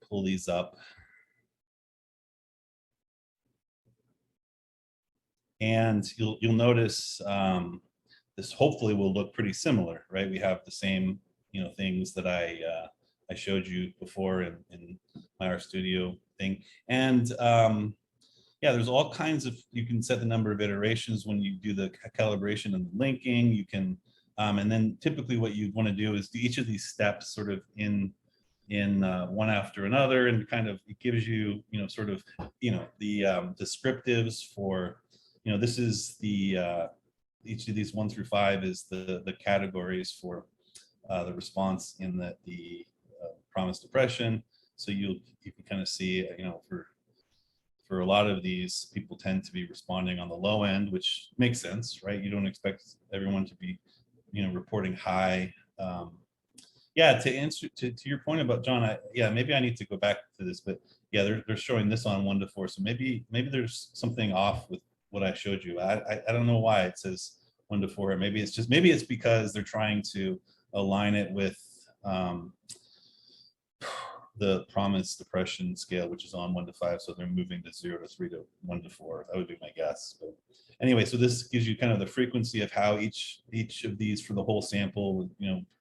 pull these up. And you'll notice this hopefully will look pretty similar, right? We have the same things that I showed you before in my RStudio thing. And yeah, there's all kinds of, you can set the number of iterations when you do the calibration and the linking. You can And then typically what you want to do is do each of these steps sort of in one after another, and kind of it gives you, sort of, the descriptives for, this is the each of these 1 through 5 is the categories for the response in the PROMIS depression. So you can kind of see, for a lot of these, people tend to be responding on the low end, which makes sense, right? You don't expect everyone to be, reporting high. Yeah, to answer to your point about John, maybe I need to go back to this, but yeah, they're showing this on 1 to 4. So maybe there's something off with what I showed you. I don't know why it says 1 to 4. Maybe it's because they're trying to align it with the PROMIS depression scale, which is on 1 to 5. So they're moving to 0 to 3 to 1 to 4. That would be my guess. But anyway, so this gives you kind of the frequency of how each of these for the whole sample,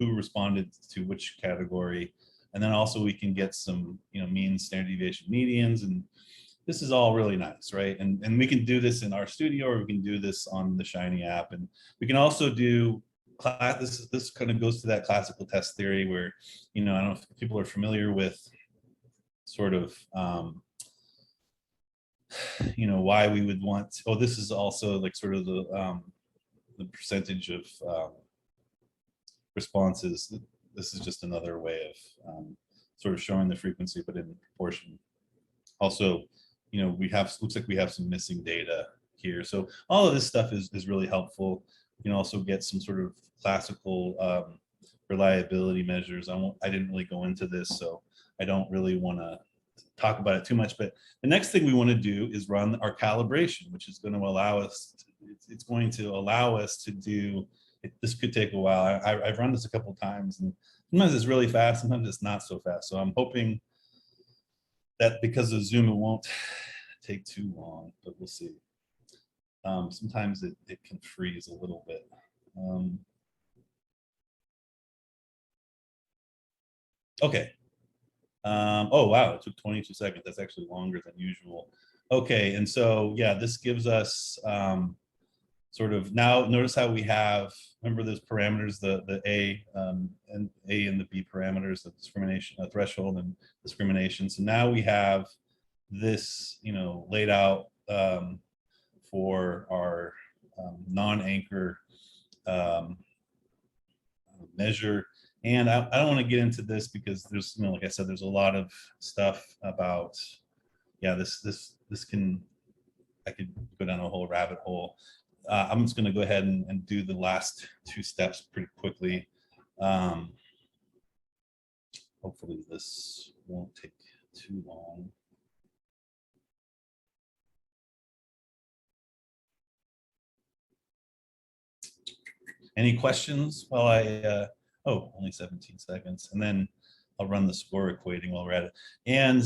who responded to which category. And then also we can get some, mean, standard deviation, medians, and this is all really nice, right? And we can do this in RStudio, or we can do this on the Shiny app. And we can also do this kind of goes to that classical test theory where, I don't know if people are familiar with sort of, why we would want, this is also like sort of the percentage of responses. This is just another way of sort of showing the frequency, but in proportion. Also, looks like we have some missing data here. So all of this stuff is really helpful. You can also get some sort of classical reliability measures. I didn't really go into this, so I don't really want to talk about it too much. But the next thing we want to do is run our calibration, which is going to allow us. It's going to allow us to do. This could take a while. I've run this a couple of times, and sometimes it's really fast, sometimes it's not so fast. So I'm hoping that because of Zoom, it won't take too long, but we'll see. Sometimes it can freeze a little bit. Okay. Oh, wow, it took 22 seconds. That's actually longer than usual. Okay, and so, yeah, this gives us sort of, now notice how we have, remember those parameters, the A and the B parameters, the discrimination, threshold and discrimination. So now we have this, laid out for our non-anchor measure. And I don't want to get into this because there's, like I said, there's a lot of stuff about, yeah, this can, I could go down a whole rabbit hole. I'm just going to go ahead and do the last 2 steps pretty quickly. Hopefully this won't take too long. Any questions while I, only 17 seconds. And then I'll run the score equating while we're at it. And,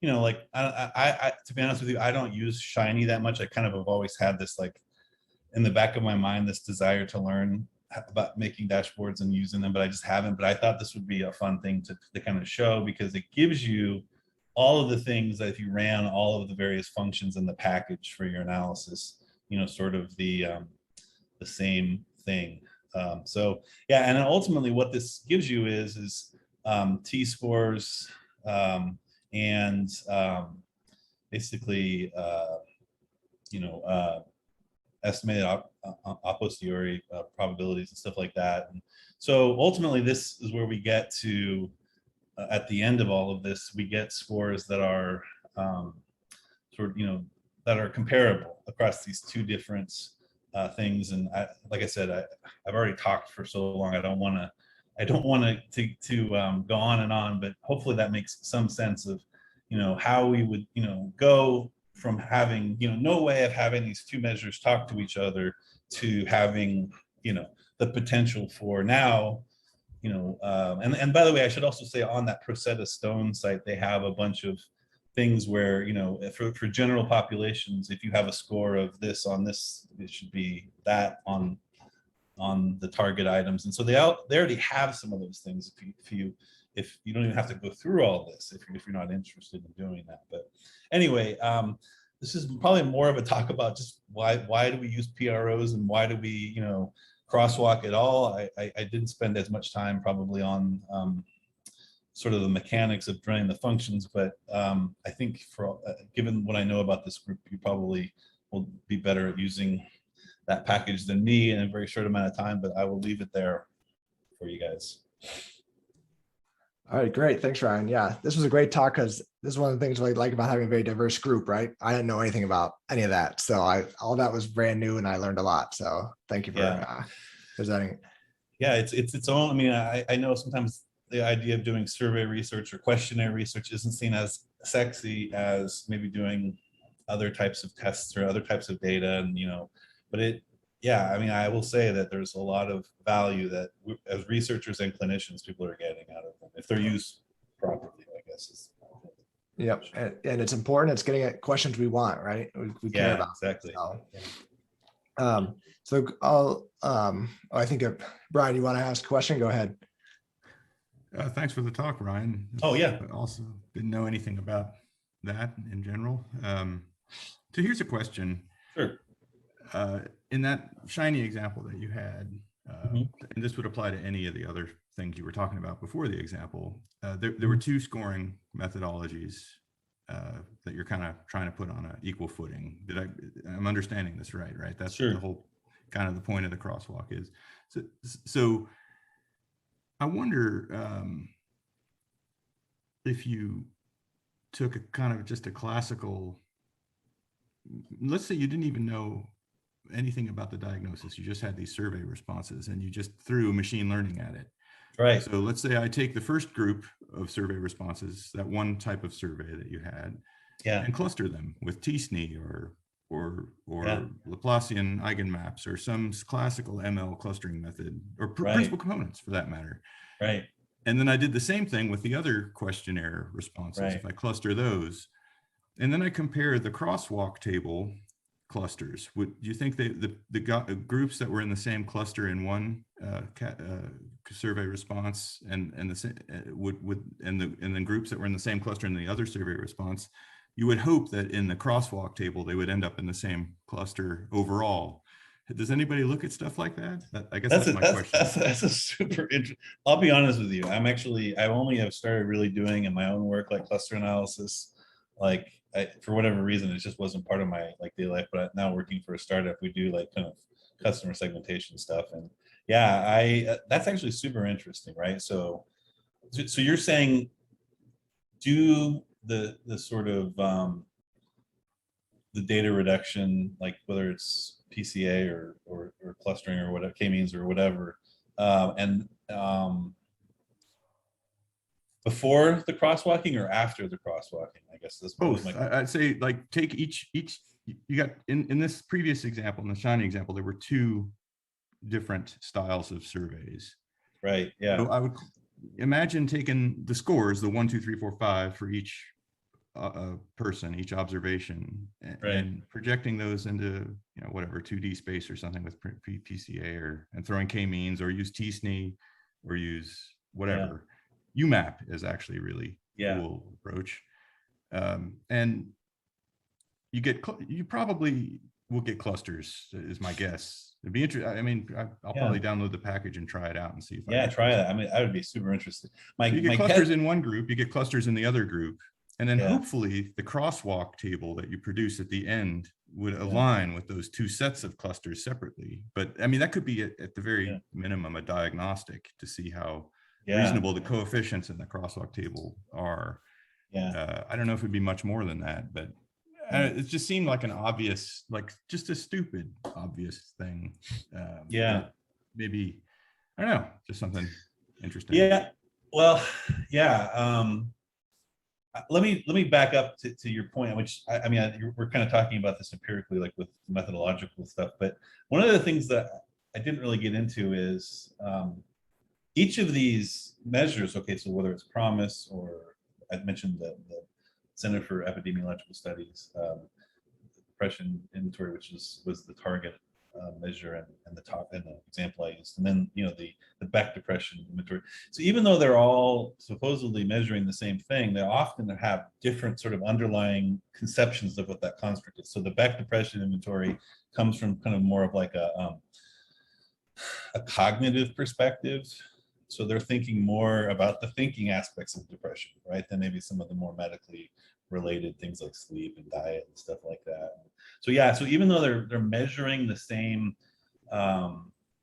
like, I to be honest with you, I don't use Shiny that much. I kind of have always had this, like, in the back of my mind, this desire to learn about making dashboards and using them, but I just haven't. But I thought this would be a fun thing to kind of show, because it gives you all of the things that if you ran all of the various functions in the package for your analysis, sort of the same thing. So yeah, and then ultimately what this gives you is t-scores and basically estimated a posteriori probabilities and stuff like that. And so ultimately this is where we get to at the end of all of this, we get scores that are sort of that are comparable across these 2 different things. And like I said, I've already talked for so long. I don't want to go on and on, but hopefully that makes some sense of how we would go from having no way of having these 2 measures talk to each other to having the potential for now and by the way, I should also say on that PROsetta Stone site, they have a bunch of things where, for general populations, if you have a score of this on this, it should be that on the target items. And so they already have some of those things if you don't even have to go through all this if you're not interested in doing that. But anyway, this is probably more of a talk about just why do we use PROs, and why do we crosswalk at all. I didn't spend as much time probably on sort of the mechanics of running the functions, but I think for given what I know about this group, you probably will be better at using that package than me in a very short amount of time, but I will leave it there for you guys. All right, great. Thanks, Ryan. Yeah, this was a great talk because this is one of the things I like about having a very diverse group, right? I didn't know anything about any of that. So all that was brand new and I learned a lot. So thank you for presenting. Yeah, it's its own. I mean, I know sometimes the idea of doing survey research or questionnaire research isn't seen as sexy as maybe doing other types of tests or other types of data, and but I mean, I will say that there's a lot of value that as researchers and clinicians, people are getting out of them if they're used properly, I guess. Yep, and it's important. It's getting at questions we want, right? We care about. Exactly. So I'll I think Brian, you want to ask a question? Go ahead. Thanks for the talk, Ryan. Oh yeah. I also didn't know anything about that in general. So here's a question. Sure. In that shiny example that you had, and this would apply to any of the other things you were talking about before the example, there were two scoring methodologies that you're kind of trying to put on an equal footing. I'm understanding this right? That's sure. The whole kind of the point of the crosswalk is. So I wonder if you took a kind of just a classical, let's say you didn't even know anything about the diagnosis, you just had these survey responses and you just threw machine learning at it. Right. So let's say I take the first group of survey responses, that one type of survey that you had, and cluster them with t-SNE or Laplacian eigenmaps or some classical ML clustering method or principal components for that matter. Right. And then I did the same thing with the other questionnaire responses. If I cluster those, and then I compare the crosswalk table clusters. Do you think the groups that were in the same cluster in one survey response and then groups that were in the same cluster in the other survey response, you would hope that in the crosswalk table they would end up in the same cluster overall. Does anybody look at stuff like that? I guess that's my question. That's a super interesting. I'll be honest with you. I only have started really doing in my own work like cluster analysis, like for whatever reason, it just wasn't part of my daily life. But now working for a startup, we do like kind of customer segmentation stuff, and that's actually super interesting, right? So you're saying do the sort of the data reduction, like whether it's PCA or clustering or whatever, k-means or whatever, before the crosswalking or after the crosswalking? I guess that's both. I'd say like take each you got in this previous example, in the shiny example, there were two different styles of surveys. Right. Yeah. So I would imagine taking the scores, the 1, 2, 3, 4, 5 for each person, each observation, and projecting those into whatever 2D space or something with PCA and throwing k-means or use t-SNE or use whatever. UMAP is actually a really cool approach, and you probably will get clusters, is my guess. It'd be interesting. I mean, I'll probably download the package and try it out and see if try that. I mean, I would be super interested. You get clusters in one group, you get clusters in the other group, and then hopefully the crosswalk table that you produce at the end would align with those two sets of clusters separately. But I mean, that could be at the very minimum a diagnostic to see how reasonable the coefficients in the crosswalk table are. I don't know if it'd be much more than that, but it just seemed like an obvious, like just a stupid obvious thing. Maybe, I don't know, just something interesting. Well, let me back up to your point, which I mean, we're kind of talking about this empirically, like with methodological stuff, but one of the things that I didn't really get into is each of these measures. Okay, so whether it's PROMIS or I mentioned the Center for Epidemiological Studies, depression inventory, which was the target measure and the top and the example I used, and then the Beck depression inventory. So even though they're all supposedly measuring the same thing, they often have different sort of underlying conceptions of what that construct is. So the Beck depression inventory comes from kind of more of like a a cognitive perspective. So they're thinking more about the thinking aspects of depression, right? Than maybe some of the more medically related things like sleep and diet and stuff like that. So yeah, so even though they're measuring the same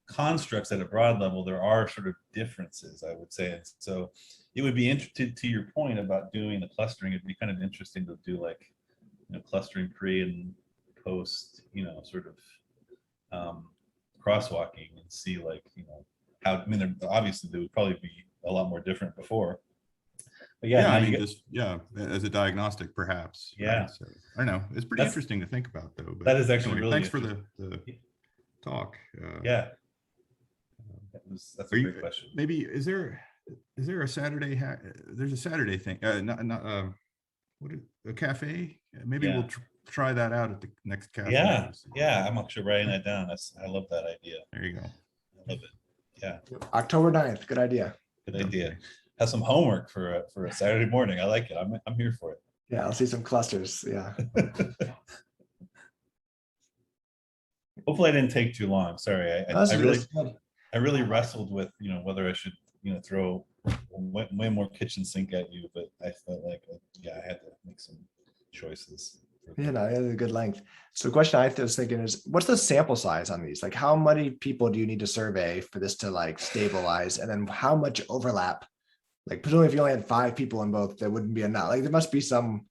constructs at a broad level, there are sort of differences, I would say. And so it would be interesting, to your point about doing the clustering, it'd be kind of interesting to do like, clustering pre and post, sort of crosswalking and see like, how, I mean, obviously they would probably be a lot more different before. But yeah, I mean, just as a diagnostic, perhaps. Yeah. Right? So I don't know. It's pretty interesting to think about, though. But that is actually anyway, really thanks for the talk. Yeah, that's a great question. Maybe is there a Saturday? There's a Saturday thing. A cafe? Maybe we'll try that out at the next cafe. Yeah. I'm actually writing that down. I love that idea. There you go. I love it. Yeah. October 9th. Good idea. Good idea. Have some homework for a Saturday morning. I like it. I'm here for it. Yeah, I'll see some clusters. Yeah. Hopefully I didn't take too long. Sorry. I really wrestled with, whether I should, throw way more kitchen sink at you, but I felt like, I had to make some choices. Yeah, no, it's a good length. So the question I was thinking is, what's the sample size on these? Like, how many people do you need to survey for this to like stabilize? And then how much overlap? Like, presumably if you only had 5 people in both, that wouldn't be enough. Like, there must be some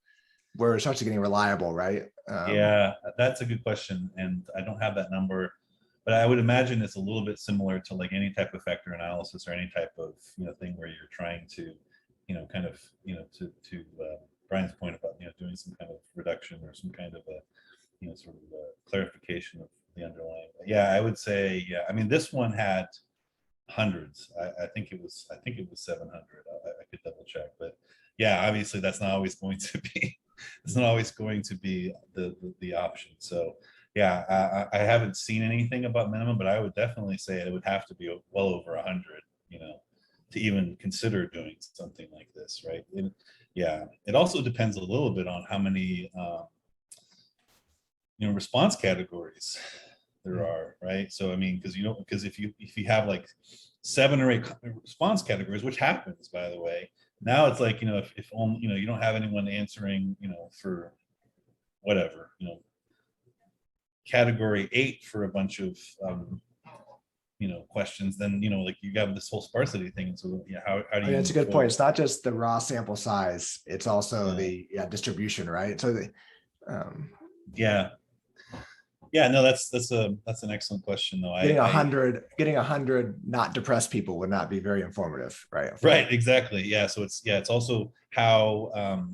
where it starts getting reliable, right? Yeah, that's a good question. And I don't have that number, but I would imagine it's a little bit similar to like any type of factor analysis or any type of, thing where you're trying to, kind of, to Brian's point about, doing some kind of reduction or some kind of a, sort of a clarification of the underlying. Yeah, I would say, I mean, this one had hundreds. I think it was 700. I could double check, but yeah, obviously that's not always going to be, it's not always going to be the option. So yeah, I haven't seen anything about minimum, but I would definitely say it would have to be well over 100, to even consider doing something like this, right? And yeah, it also depends a little bit on how many, response categories there are, right? So I mean, because if you have like 7 or 8 response categories, which happens, by the way, now it's like, if only, you don't have anyone answering, for whatever, category 8 for a bunch of questions, then like you have this whole sparsity thing. And so how do you? That's a good point. It's not just the raw sample size; it's also the distribution, right? So no, that's an excellent question, though. Getting 100 not depressed people would not be very informative, right? Right, exactly. Yeah, so it's also how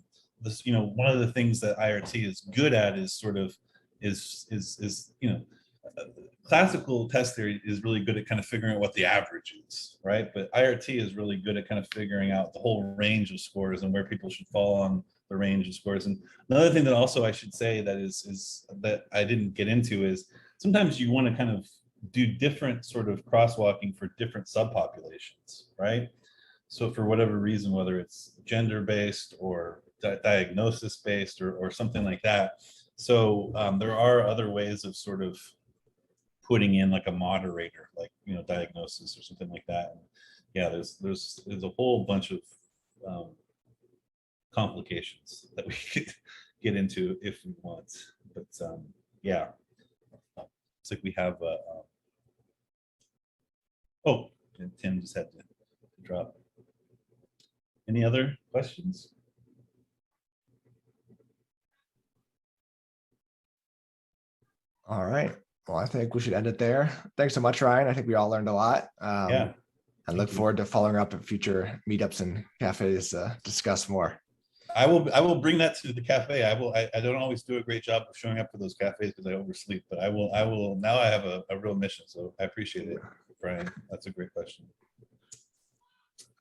this, one of the things that IRT is good at is sort of is classical test theory is really good at kind of figuring out what the average is, right? But IRT is really good at kind of figuring out the whole range of scores and where people should fall on the range of scores. And another thing that also I should say that is that I didn't get into is sometimes you want to kind of do different sort of crosswalking for different subpopulations, right? So for whatever reason, whether it's gender-based or diagnosis-based or something like that. So there are other ways of sort of putting in like a moderator, like, diagnosis or something like that. And yeah, there's a whole bunch of complications that we could get into if we want. But yeah, it's like we have oh, and Tim just had to drop. Any other questions? All right. Well, I think we should end it there. Thanks so much, Ryan. I think we all learned a lot. Yeah. I look forward to following up at future meetups and cafes to discuss more. I will bring that to the cafe. I don't always do a great job of showing up for those cafes because I oversleep, but I will now. I have a real mission, so I appreciate it, Brian. That's a great question.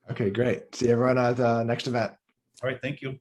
Okay, great. See everyone at the next event. All right, thank you.